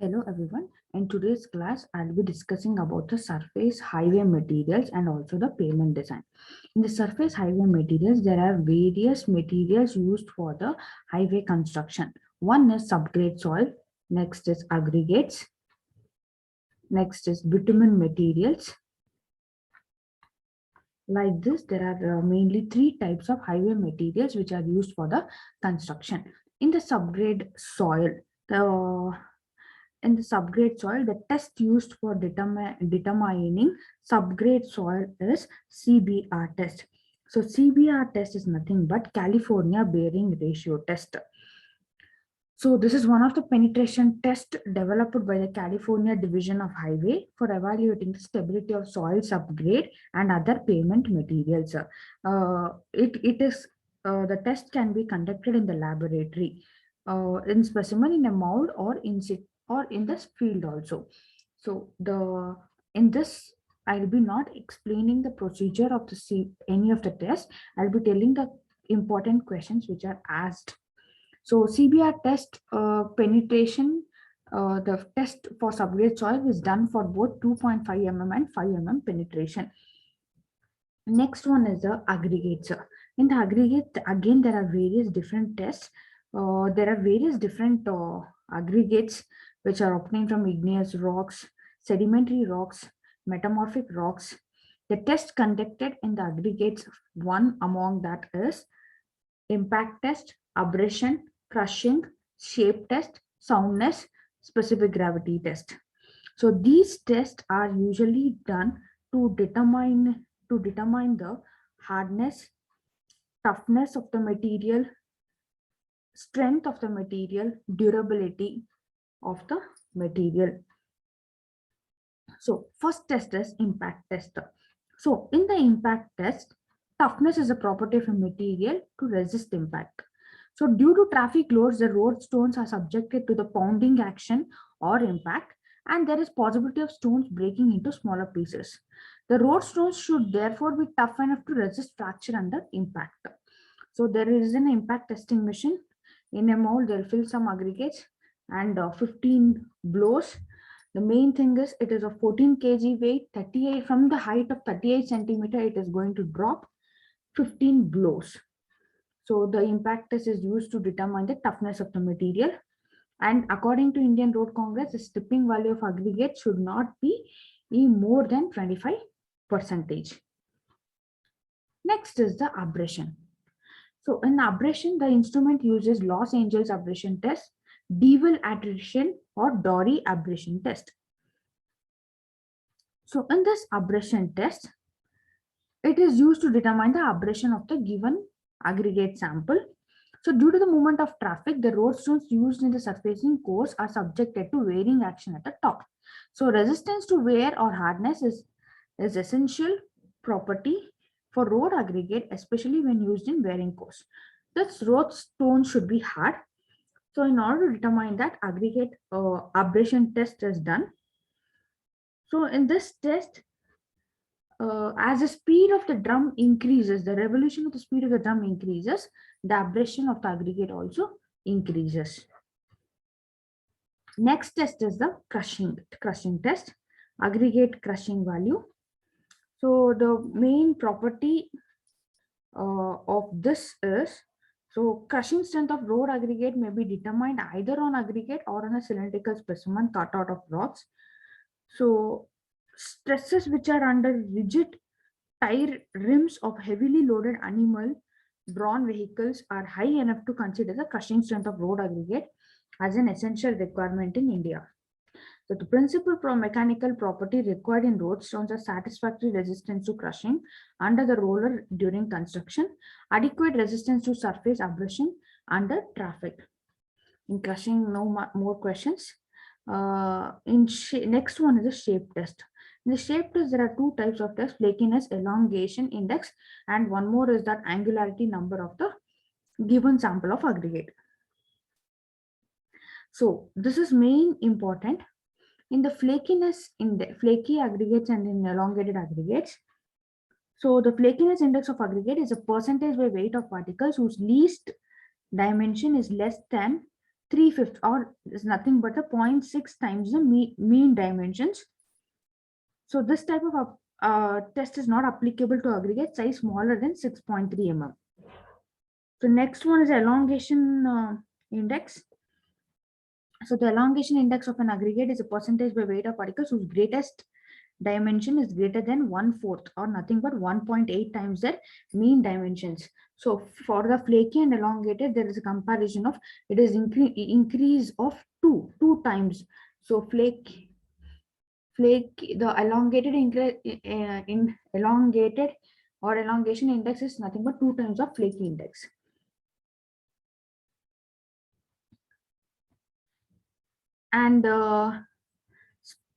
Hello everyone. In today's class, I'll be discussing about the surface highway materials and also the pavement design. In the surface highway materials, there are various materials used for the highway construction. One is subgrade soil, next is aggregates, next is bitumen materials. Like this, there are mainly three types of highway materials which are used for the construction. In the subgrade soil, the in the subgrade soil, the test used for determining subgrade soil is CBR test. So CBR test is nothing but California Bearing Ratio test. So this is one of the penetration tests developed by the California Division of Highway for evaluating the stability of soil subgrade and other pavement materials. The test can be conducted in the laboratory, in specimen in a mold or in this field also. So the in this I'll be not explaining the procedure of any of the tests. I'll be telling the important questions which are asked. So CBR test penetration, the test for subgrade soil is done for both 2.5 mm and 5 mm penetration. Next one is the aggregates. In the aggregate, again, there are various different tests. There are various different aggregates which are obtained from igneous rocks, sedimentary rocks, metamorphic rocks. The test conducted in the aggregates, one among that is impact test, abrasion, crushing, shape test, soundness, specific gravity test. So these tests are usually done to determine the hardness, toughness of the material, strength of the material, durability of the material. So first test is impact test. So in the impact test, toughness is a property of a material to resist impact. So due to traffic loads, the road stones are subjected to the pounding action or impact, and there is possibility of stones breaking into smaller pieces. The road stones should therefore be tough enough to resist fracture under impact. So there is an impact testing machine. In a mold, they'll fill some aggregates and 15 blows. The main thing is it is a 14 kg weight, 38 from the height of 38 centimeter, it is going to drop 15 blows. So the impact test is used to determine the toughness of the material. And according to Indian Road Congress, the stripping value of aggregate should not be more than 25%. Next is the abrasion. So in abrasion, the instrument uses Los Angeles abrasion test, Dewey abrasion or Dory abrasion test. So in this abrasion test, it is used to determine the abrasion of the given aggregate sample. So due to the movement of traffic, the road stones used in the surfacing course are subjected to varying action at the top. So resistance to wear or hardness is essential property for road aggregate, especially when used in wearing course. This road stone should be hard. So in order to determine that, aggregate abrasion test is done. So in this test, as the speed of the drum increases, the revolution of the speed of the drum increases, the abrasion of the aggregate also increases. Next test is the crushing test, aggregate crushing value. So the main property of this is, so crushing strength of road aggregate may be determined either on aggregate or on a cylindrical specimen cut out of rocks. So stresses which are under rigid tire rims of heavily loaded animal drawn vehicles are high enough to consider the crushing strength of road aggregate as an essential requirement in India. So the principal mechanical property required in road stones are satisfactory resistance to crushing under the roller during construction, adequate resistance to surface abrasion under traffic. In crushing, no more questions. Next one is the shape test. In the shape test, there are two types of tests: flakiness elongation index, and one more is that angularity number of the given sample of aggregate. So this is main important in the flakiness in the flaky aggregates and in elongated aggregates. So the flakiness index of aggregate is a percentage by weight of particles whose least dimension is less than 3/5 or is nothing but a 0.6 times the mean dimensions. So this type of test is not applicable to aggregate size smaller than 6.3 mm. The next one is elongation index. So the elongation index of an aggregate is a percentage by weight of particles whose greatest dimension is greater than 1/4 or nothing but 1.8 times their mean dimensions. So for the flaky and elongated, there is a comparison of it is increase of two times. So flake the elongated in elongated or elongation index is nothing but 2 times of flaky index. And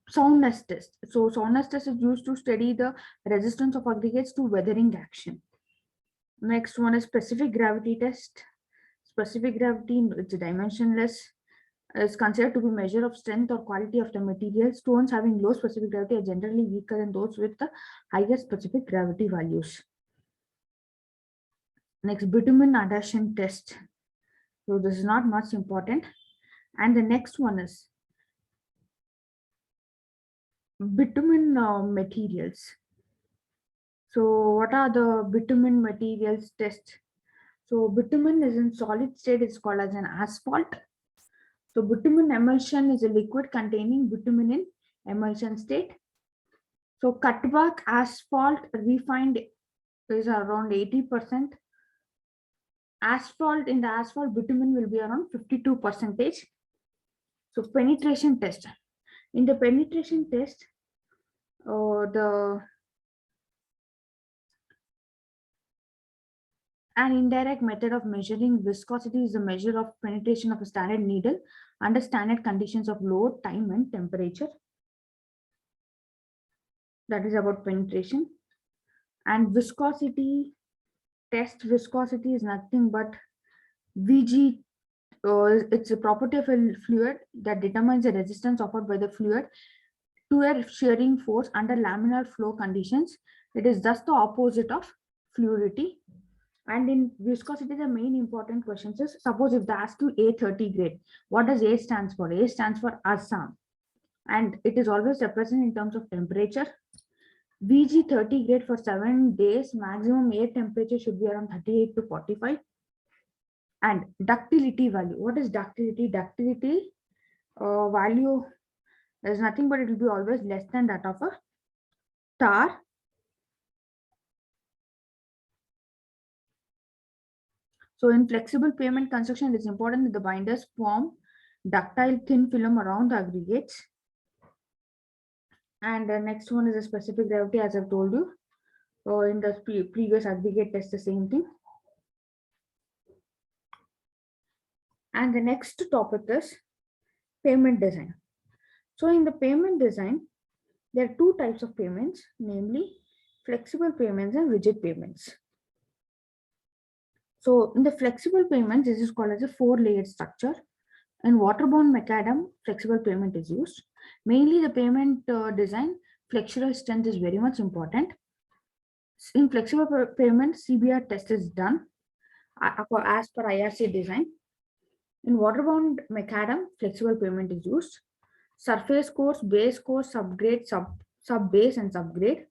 soundness test. So soundness test is used to study the resistance of aggregates to weathering action. Next one is specific gravity test. Specific gravity, it's dimensionless, is considered to be measure of strength or quality of the material. Stones having low specific gravity are generally weaker than those with the higher specific gravity values. Next, bitumen adhesion test. So this is not much important. And the next one is bitumen materials. So what are the bitumen materials test? So bitumen is in solid state, it's called as an asphalt. So bitumen emulsion is a liquid containing bitumen in emulsion state. So cutback asphalt refined is around 80%. Asphalt, in the asphalt, bitumen will be around 52%. So penetration test. In the penetration test, an indirect method of measuring viscosity is the measure of penetration of a standard needle under standard conditions of load, time, and temperature. That is about penetration. And viscosity test, viscosity is nothing but Vg. It's a property of a fluid that determines the resistance offered by the fluid to a shearing force under laminar flow conditions. It is thus the opposite of fluidity. And in viscosity, the main important questions is, suppose if they ask you A30 grade, what does A stands for? A stands for Assam, and it is always represented in terms of temperature. VG30 grade for 7 days, maximum air temperature should be around 38 to 45. And ductility value, what is ductility? Ductility value is nothing but it will be always less than that of a tar. So in flexible pavement construction, it is important that the binders form ductile thin film around the aggregates. And the next one is a specific gravity, as I've told you. So in the previous aggregate test, the same thing. And the next topic is pavement design. So in the pavement design, there are two types of pavements, namely flexible pavements and rigid pavements. So in the flexible pavement, this is called as a 4-layered structure. In waterborne macadam, flexible pavement is used. Mainly the pavement design, flexural strength is very much important. In flexible pavement, CBR test is done as per IRC design. In waterborne macadam, flexible pavement is used. Surface course, base course, subgrade, sub-base, and subgrade.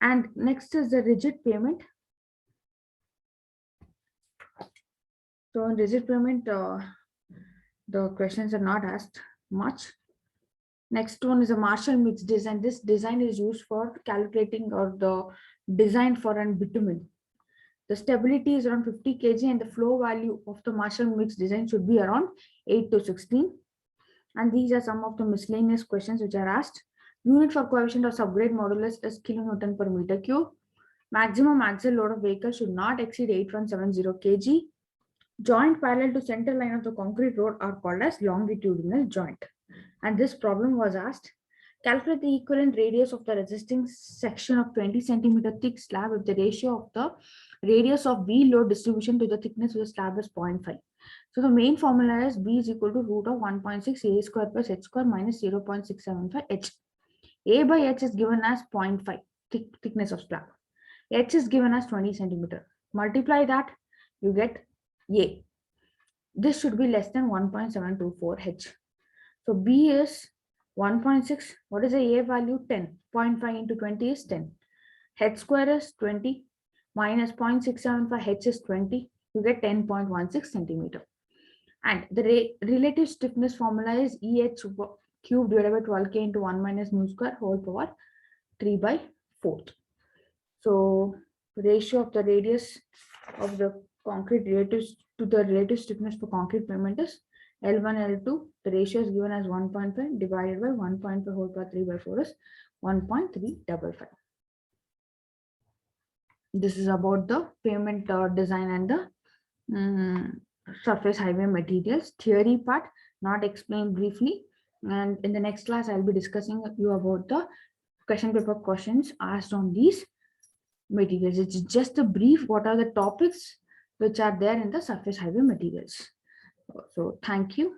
And next is the rigid pavement. So in rigid pavement, the questions are not asked much. Next one is a Marshall mix design. This design is used for calculating or the design for an bitumen. The stability is around 50 kg and the flow value of the Marshall mix design should be around 8 to 16. And these are some of the miscellaneous questions which are asked. Unit for coefficient of subgrade modulus is kilonewton per meter cube. Maximum axle load of vehicle should not exceed 8170 kg. Joint parallel to center line of the concrete road are called as longitudinal joint. And this problem was asked. Calculate the equivalent radius of the resisting section of 20 centimeter thick slab if the ratio of the radius of V load distribution to the thickness of the slab is 0.5. So the main formula is B is equal to root of 1.6 A square plus H square minus 0.675 H. A by H is given as 0.5 thickness of slab. H is given as 20 centimeter. Multiply that, you get A. this should be less than 1.724 H. So B is 1.6. What is the A value? 10. 0.5 into 20 is 10. H square is 20 minus 0.675 H is 20. You get 10.16 centimeter. And the relative stiffness formula is EH cube divided by 12K into 1 minus mu square whole power 3 by 4th. So ratio of the radius of the concrete relative to the relative stiffness for concrete pavement is L1, L2. The ratio is given as 1.5 divided by 1.5 whole power 3 by 4 is 1.355. This is about the pavement design and the surface highway materials. Theory part not explained briefly, and in the next class I'll be discussing you about the question paper questions asked on these materials. It's just a brief what are the topics which are there in the surface highway materials. So thank you.